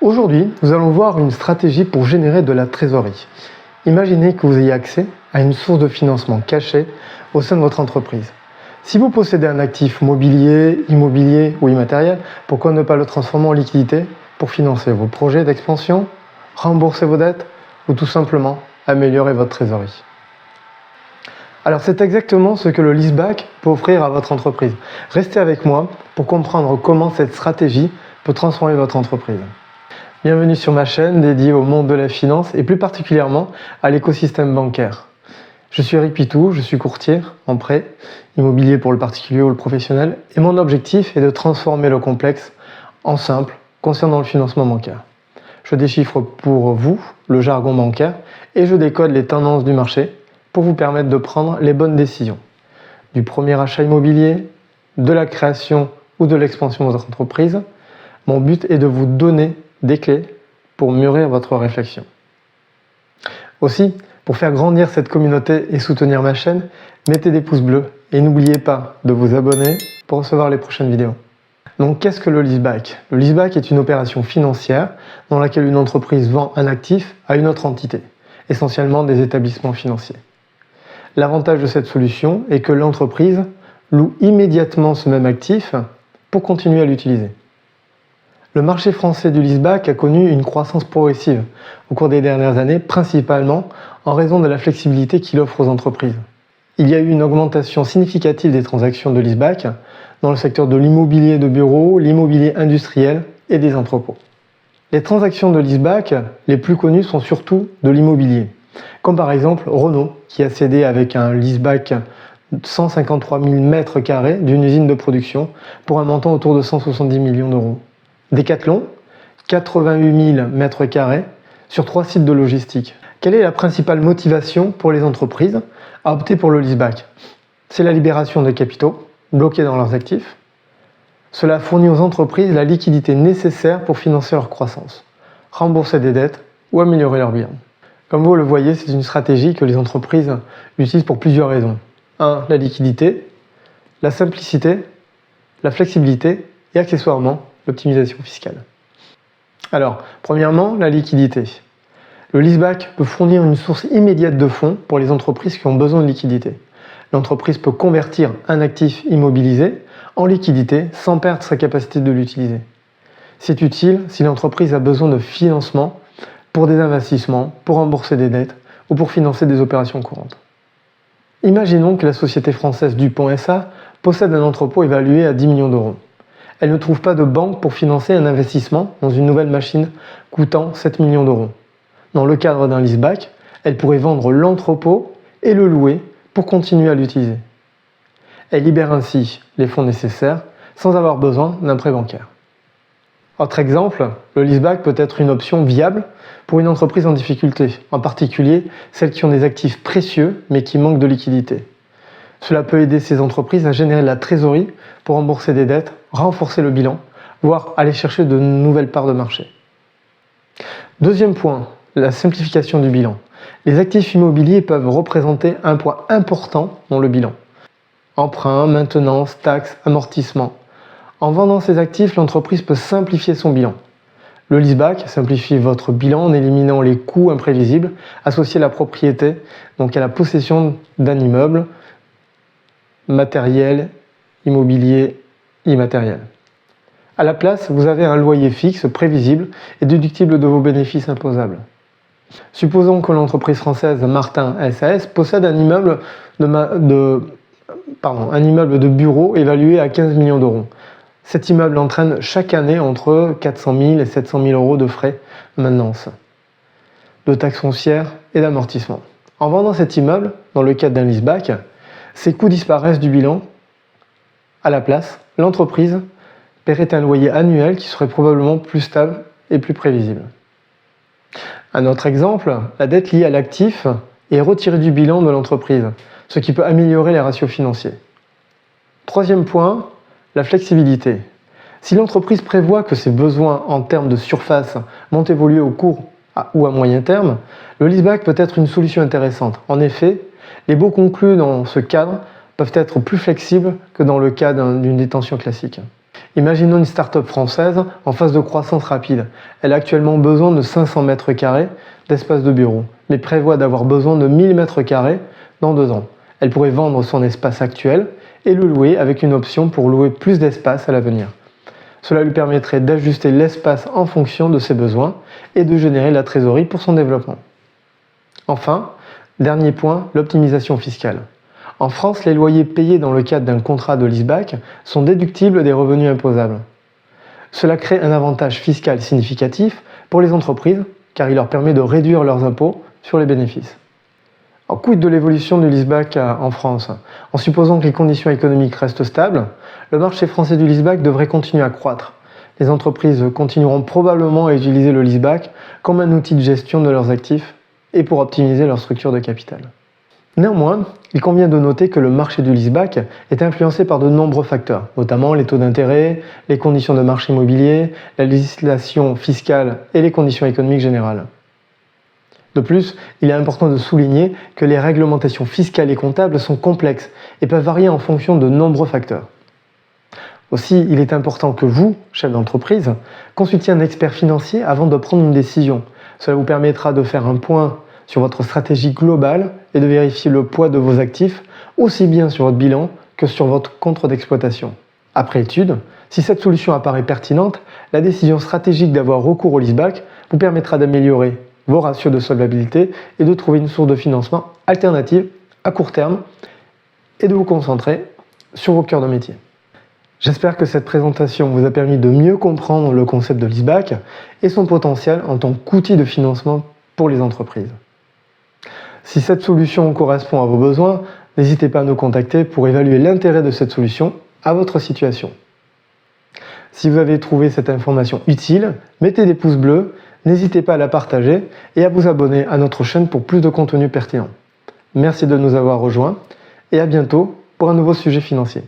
Aujourd'hui, nous allons voir une stratégie pour générer de la trésorerie. Imaginez que vous ayez accès à une source de financement cachée au sein de votre entreprise. Si vous possédez un actif mobilier, immobilier ou immatériel, pourquoi ne pas le transformer en liquidité pour financer vos projets d'expansion, rembourser vos dettes ou tout simplement améliorer votre trésorerie? Alors c'est exactement ce que le leaseback peut offrir à votre entreprise. Restez avec moi pour comprendre comment cette stratégie peut transformer votre entreprise. Bienvenue sur ma chaîne dédiée au monde de la finance et plus particulièrement à l'écosystème bancaire. Je suis Eric Pitou, je suis courtier en prêt immobilier pour le particulier ou le professionnel et mon objectif est de transformer le complexe en simple concernant le financement bancaire. Je déchiffre pour vous le jargon bancaire et je décode les tendances du marché pour vous permettre de prendre les bonnes décisions. Du premier achat immobilier, de la création ou de l'expansion de votre entreprise, mon but est de vous donner des clés pour mûrir votre réflexion. Aussi, pour faire grandir cette communauté et soutenir ma chaîne, mettez des pouces bleus et n'oubliez pas de vous abonner pour recevoir les prochaines vidéos. Donc qu'est-ce que le leaseback? Le leaseback est une opération financière dans laquelle une entreprise vend un actif à une autre entité, essentiellement des établissements financiers. L'avantage de cette solution est que l'entreprise loue immédiatement ce même actif pour continuer à l'utiliser. Le marché français du leaseback a connu une croissance progressive au cours des dernières années, principalement en raison de la flexibilité qu'il offre aux entreprises. Il y a eu une augmentation significative des transactions de leaseback dans le secteur de l'immobilier de bureau, l'immobilier industriel et des entrepôts. Les transactions de leaseback les plus connues sont surtout de l'immobilier, comme par exemple Renault qui a cédé avec un leaseback 153 000 m² d'une usine de production pour un montant autour de 170 millions d'euros. Decathlon, 88 000 m² sur 3 sites de logistique. Quelle est la principale motivation pour les entreprises à opter pour le leaseback? C'est la libération de capitaux bloqués dans leurs actifs. Cela fournit aux entreprises la liquidité nécessaire pour financer leur croissance, rembourser des dettes ou améliorer leur bilan. Comme vous le voyez, c'est une stratégie que les entreprises utilisent pour plusieurs raisons. 1. La liquidité, la simplicité, la flexibilité et accessoirement l'optimisation fiscale. Alors, premièrement, la liquidité. Le leaseback peut fournir une source immédiate de fonds pour les entreprises qui ont besoin de liquidité. L'entreprise peut convertir un actif immobilisé en liquidité sans perdre sa capacité de l'utiliser. C'est utile si l'entreprise a besoin de financement pour des investissements, pour rembourser des dettes ou pour financer des opérations courantes. Imaginons que la société française Dupont SA possède un entrepôt évalué à 10 millions d'euros. Elle ne trouve pas de banque pour financer un investissement dans une nouvelle machine coûtant 7 millions d'euros. Dans le cadre d'un leaseback, elle pourrait vendre l'entrepôt et le louer pour continuer à l'utiliser. Elle libère ainsi les fonds nécessaires sans avoir besoin d'un prêt bancaire. Autre exemple, le leaseback peut être une option viable pour une entreprise en difficulté, en particulier celles qui ont des actifs précieux mais qui manquent de liquidité. Cela peut aider ces entreprises à générer de la trésorerie pour rembourser des dettes, renforcer le bilan, voire aller chercher de nouvelles parts de marché. Deuxième point, la simplification du bilan. Les actifs immobiliers peuvent représenter un poids important dans le bilan. Emprunts, maintenance, taxes, amortissements. En vendant ces actifs, l'entreprise peut simplifier son bilan. Le leaseback simplifie votre bilan en éliminant les coûts imprévisibles associés à la propriété, donc à la possession d'un immeuble, matériel, immobilier, immatériel. À la place, vous avez un loyer fixe, prévisible et déductible de vos bénéfices imposables. Supposons que l'entreprise française Martin SAS possède un immeuble de bureau évalué à 15 millions d'euros. Cet immeuble entraîne chaque année entre 400 000 et 700 000 euros de frais de maintenance, de taxes foncières et d'amortissement. En vendant cet immeuble, dans le cadre d'un leaseback, ces coûts disparaissent du bilan. À la place, l'entreprise paierait un loyer annuel qui serait probablement plus stable et plus prévisible. Un autre exemple, la dette liée à l'actif est retirée du bilan de l'entreprise, ce qui peut améliorer les ratios financiers. Troisième point, la flexibilité. Si l'entreprise prévoit que ses besoins en termes de surface vont évoluer au court ou à moyen terme, le leaseback peut être une solution intéressante. En effet, les baux conclus dans ce cadre peuvent être plus flexibles que dans le cas d'une détention classique. Imaginons une start-up française en phase de croissance rapide. Elle a actuellement besoin de 500 mètres carrés d'espace de bureau, mais prévoit d'avoir besoin de 1000 mètres carrés dans 2 ans. Elle pourrait vendre son espace actuel et le louer avec une option pour louer plus d'espace à l'avenir. Cela lui permettrait d'ajuster l'espace en fonction de ses besoins et de générer la trésorerie pour son développement. Enfin, dernier point, l'optimisation fiscale. En France, les loyers payés dans le cadre d'un contrat de leaseback sont déductibles des revenus imposables. Cela crée un avantage fiscal significatif pour les entreprises car il leur permet de réduire leurs impôts sur les bénéfices. Alors, quid de l'évolution du leaseback en France? En supposant que les conditions économiques restent stables, le marché français du leaseback devrait continuer à croître. Les entreprises continueront probablement à utiliser le leaseback comme un outil de gestion de leurs actifs et pour optimiser leur structure de capital. Néanmoins, il convient de noter que le marché du leaseback est influencé par de nombreux facteurs, notamment les taux d'intérêt, les conditions de marché immobilier, la législation fiscale et les conditions économiques générales. De plus, il est important de souligner que les réglementations fiscales et comptables sont complexes et peuvent varier en fonction de nombreux facteurs. Aussi, il est important que vous, chef d'entreprise, consultiez un expert financier avant de prendre une décision. Cela vous permettra de faire un point sur votre stratégie globale et de vérifier le poids de vos actifs, aussi bien sur votre bilan que sur votre compte d'exploitation. Après étude, si cette solution apparaît pertinente, la décision stratégique d'avoir recours au leaseback vous permettra d'améliorer vos ratios de solvabilité et de trouver une source de financement alternative à court terme et de vous concentrer sur vos cœurs de métier. J'espère que cette présentation vous a permis de mieux comprendre le concept de leaseback et son potentiel en tant qu'outil de financement pour les entreprises. Si cette solution correspond à vos besoins, n'hésitez pas à nous contacter pour évaluer l'intérêt de cette solution à votre situation. Si vous avez trouvé cette information utile, mettez des pouces bleus, n'hésitez pas à la partager et à vous abonner à notre chaîne pour plus de contenu pertinent. Merci de nous avoir rejoints et à bientôt pour un nouveau sujet financier.